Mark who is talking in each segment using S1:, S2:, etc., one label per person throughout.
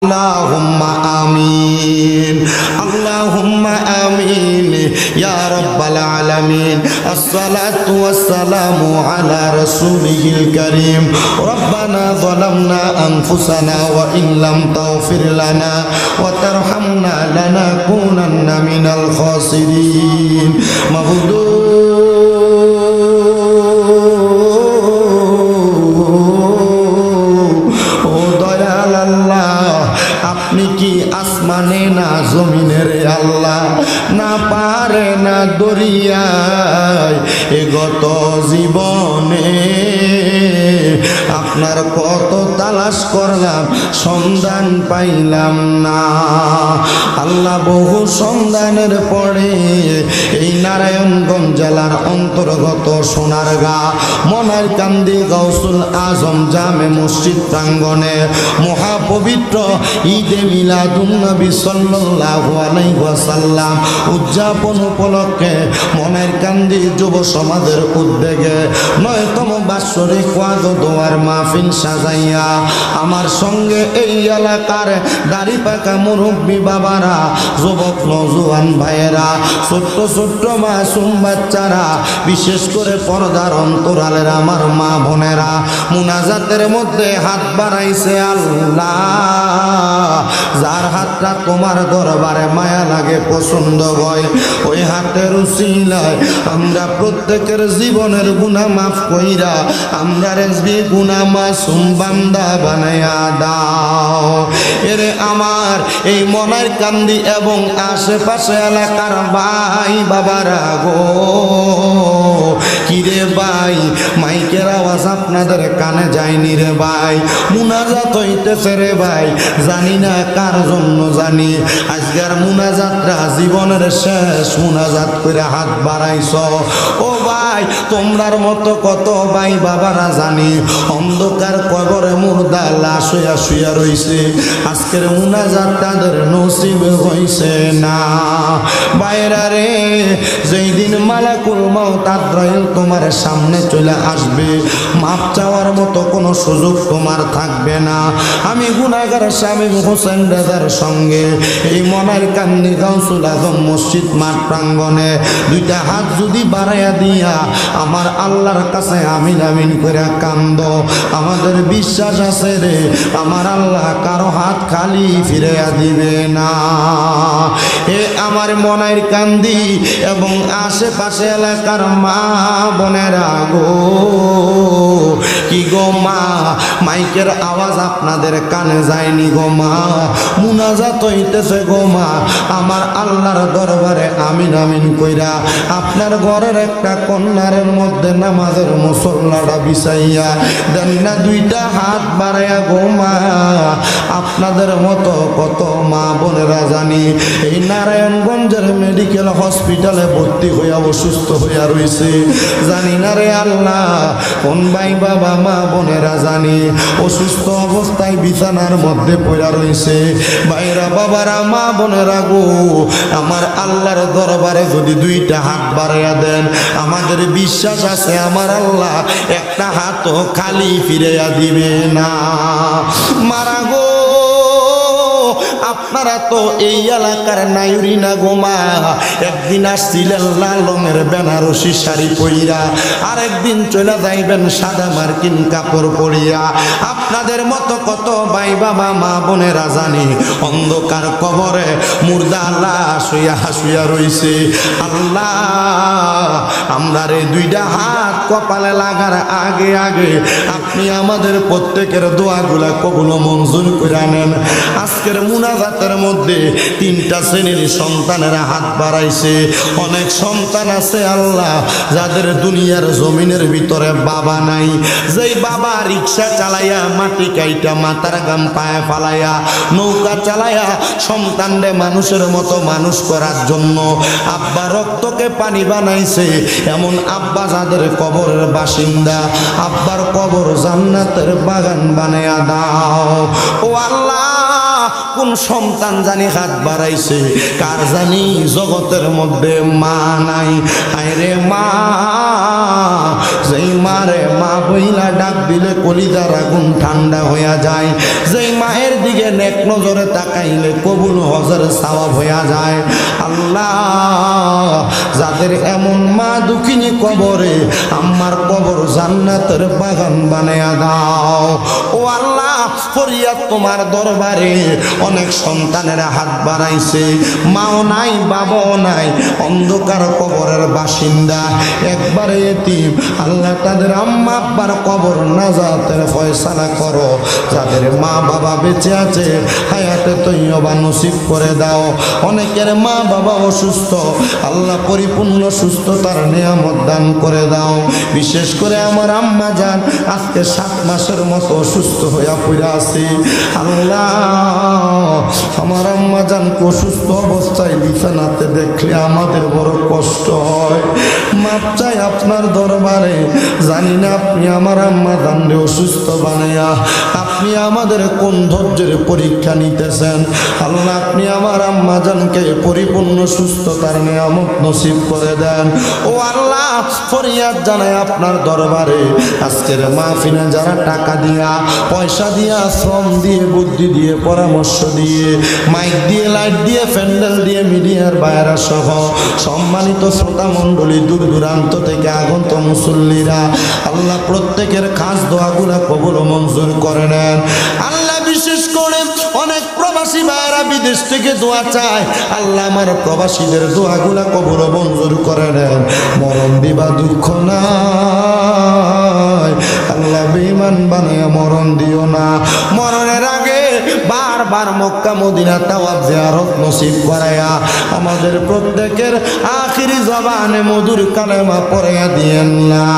S1: Allahumma amin, Allahumma amin, ya rabbal alamin. As-salatu was-salamu ala rasulihil karim. Rabbana zalamna anfusana wa in lam taghfir lana wa tarhamna lanakunanna minal khasirin. আপনি কি আসমানে না জমিনের আল্লাহ, না পারে না দরিয়ায়, এ গত জীবনে আপনার কত তালাশ করলাম সন্ধান পাইলাম না। আল্লাহ বহু সন্ধানের পরে এই নারায়ণগঞ্জ জেলার অন্তর্গত সোনারগাঁ মনারকান্দি গাউসুল আজম জামে মসজিদ প্রাঙ্গণে মহাপবিত্র ঈদে মিলাদুন নবী সাল্লাল্লাহু আলাইহি ওয়াসাল্লাম উদযাপন উপলক্ষে মনারকান্দি যুব সমাজের উদ্যোগে 9তম বাৎসরিক ওয়াজ ও দোয়ার মাহফিল সাজাইয়া আমার সঙ্গে এই এলাকার দাড়ি পাকা মুরব্বী বাবারা, যুবক নওজোয়ান ভাইয়েরা, ছোট্ট ছোট্ট মাসুম বাচ্চারা, বিশেষ করে পর্দার অন্তরালের আমার মা বোনেরা মুনাজাতের মধ্যে হাত বাড়াইছে। আল্লাহ, যার হাতটা তোমার দরবারে মায়া লাগে, পছন্দ হয়, ওই হাতের উসিলায় আমরা প্রত্যেকের জীবনের গুনাহ মাফ কইরা আমরা রেজবি গুনাহ মাসুম বান্দা বানায়া দাও। এরে আমার এই মনারকান্দি এবং আশেপাশে এলাকার ভাই বাবারা গো, কিরে ভাই, মাইকের আওয়াজ আপনাদের কানে যায়নি রে ভাই, মুনাজাত হইতেছে রে ভাই, জানি না কার জন্য জানি আজকের মুনাজাতটা জীবনের শেষ মুনাজাত করে হাত বাড়াইছ। ও ভাই, তোমরার মতো কত ভাই বাবারা জানি অন্ধকার কবরে মুর্দা লাশ হইয়া শুইয়া রইছে, আজকের মুনাজাত তাদের নসিব হইছে না। বাইরা রে, যেই দিন মালাকুল মাউত আজরাইল তোমার সামনে চলে আসবে, মাপ চাওয়ার মতো কোনো সুযোগ তোমার থাকবে না। আমি গুনাহগার শামীম হোসেন রাজার সঙ্গে এই মনারকান্দি গাউসুল আজম মসজিদ মাঠ প্রাঙ্গণে দুইটা হাত যদি বাড়াইয়া দিয়া আমার আল্লাহর কাছে আমিন আমিন করে কান্দ, আমাদের বিশ্বাস আছে রে আমার আল্লাহ কারো হাত খালি ফিরাইয়া দিবে না। এ আমার মনারকান্দি এবং আশেপাশে এলাকার মা বোনেরা গো, কি গো মা, মাইকের আওয়াজ আপনাদের কানে যায়নি গো মা, মুনাজাত হইতেছে গো মা, আমার আল্লাহর দরবারে আমিন আমিন কইরা আপনার ঘরের একটা কন্যার মধ্যে নামাজের মুসল্লাটা বিছাইয়া দেন না দুইটা হাত বাড়াইয়া গো মা। আপনাদের মতো কত মা বোনেরা জানি এই নারায়ণগঞ্জের মেডিকেল হসপিটালে ভর্তি হইয়া অসুস্থ হইয়া রয়েছে, জানি না রে আল্লাহ কোন ভাই বাবা মা বোনেরা জানি অসুস্থ অবস্থায় বিছানার মধ্যে পড়া রয়েছে। ভাইরা বাবারা মা বোনেরা গো, আমার আল্লাহর দরবারে যদি দুইটা হাত বাড়াইয়া দেন, আমাদের বিশ্বাস আছে আমার আল্লাহ একটা হাতও খালি ফিরাইয়া দিবে না। মারা গো, আপনারা তো এই এলাকার নায়ুরি না গোমা, একদিন আসছিলেন লাল রঙের বেনারসি শাড়ি পরিয়া, আর একদিন চলে যাইবেন সাদা মার্কিন কাপড় পরিয়া। আপনাদের মতো কত ভাই বাবা মা বোনেরা জানি অন্ধকার কবরে মুর্দা লাশ হইয়া শুইয়া রইছে। আল্লাহ, আমরা রে দুইটা হাত কপালে লাগার আগে আগে আপনি আমাদের প্রত্যেকের দোয়াগুলা কবুল মঞ্জুর করে নেন। আজকের মুনাজাতের মধ্যে তিনটা শ্রেণীর সন্তানেরা হাত বাড়াইছে। অনেক সন্তান আছে আল্লাহ যাদের দুনিয়ার জমিনের ভিতরে বাবা নাই, যেই বাবা রিক্সা চালাইয়া মাটি কাইটা মাথার গাম পায়ে ফালাইয়া নৌকা চালাইয়া সন্তানরে মানুষের মতো মানুষ করার জন্য আব্বা রক্তকে পানি বানাইছে, এমন আব্বা যাদের কবরের বাসিন্দা, আব্বার কবর জান্নাতের বাগান বানায়া দাও। ও আল্লাহ, কোন সন্তান জানি হাত বাড়াইছে, কার জানি জগতের মধ্যে মা নাই। আরে মা, যেই মারে মা বইলা ডাক দিলে কলিজার আগুন ঠান্ডা হইয়া যায়, যেই মায়ের দিকে নেক নজরে তাকাইলে কবুল হজের সওয়াব হইয়া যায়। আল্লাহ, যাদের এমন মা দুঃখিনী কবরে, আমার কবর জান্নাতের বাগান বানায়া দাও। ও আল্লাহ, ফরিয়াদ তোমার দরবারে। অনেক সন্তানেরা হাত বাড়াইছে, মাও নাই বাবাও নাই, অন্ধকার কবরের বাসিন্দা, একবারে এতিম। আল্লাহ, তাদের আম্মা আব্বার কবর নাজাতের ফয়সালা করো। যাদের মা বাবা বেঁচে আছে, হায়াতে তৈয়বা নসিব করে দাও। অনেকের মা বাবা অসুস্থ, আল্লাহ পরিপূর্ণ সুস্থতার নিয়ামত দান করে দাও। বিশেষ করে আমার আম্মা জান আজকে 7 মাসের মতো অসুস্থ হইয়া পড়ে আছে। আল্লাহ, আমার আম্মা জানকে অসুস্থ অবস্থায় বিছানাতে দেখলে আমাদের বড় কষ্ট হয়। মাপ চাই আপনার দরবারে। জানি না আপনি আমার আম্মা জানরে অসুস্থ বানাইয়া আপনি আমাদের কোন ধৈর্যের পরীক্ষা নিতেছেন। আল্লাহ, আপনি আমার আম্মা জানকে পরিপূর্ণ সুস্থতার নিয়ামত নসিব করে দেন। ও আল্লাহ, ফরিয়াদ জানাই আপনার দরবারে। আজকের মাহফিলে যারা টাকা দিয়া, পয়সা দিয়া, শ্রম দিয়ে, বুদ্ধি দিয়ে, পরামর্শ দিয়ে, মাইক দিয়ে, লাইট দিয়ে, প্যান্ডেল দিয়ে, মিডিয়ার বাইরা সহ সম্মানিত শ্রোতা মণ্ডলী, দূর দূরান্ত থেকে আগত মুসল্লিরা, আল্লাহ প্রত্যেকের খাস দোয়াগুলা কবুল ও মঞ্জুর করে নেন। আল্লাহ, বিশেষ করে অনেক প্রবাসী ভাইরা বিদেশ থেকে দোয়া চায়, আল্লাহ আমার প্রবাসীদের দোয়াগুলা কবুল ও মঞ্জুর করে নেন। মরণ দিবা দুঃখ নাই, আল্লাহ বেঈমান বানায়া মরণ দিও না। মরণের আগে বারবার মক্কা মদিনা তাওয়াফ জিয়ারত নসিব করায়া আমাদের প্রত্যেকের আখিরি জবানে মধুর কালেমা পড়াইয়া দিয়েন, লা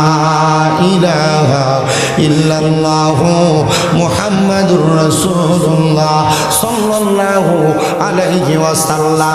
S1: ইলাহা ইল্লাল্লাহু মুহাম্মাদুর রাসূলুল্লাহ সাল্লাল্লাহু আলাইহি ওয়াসাল্লাম।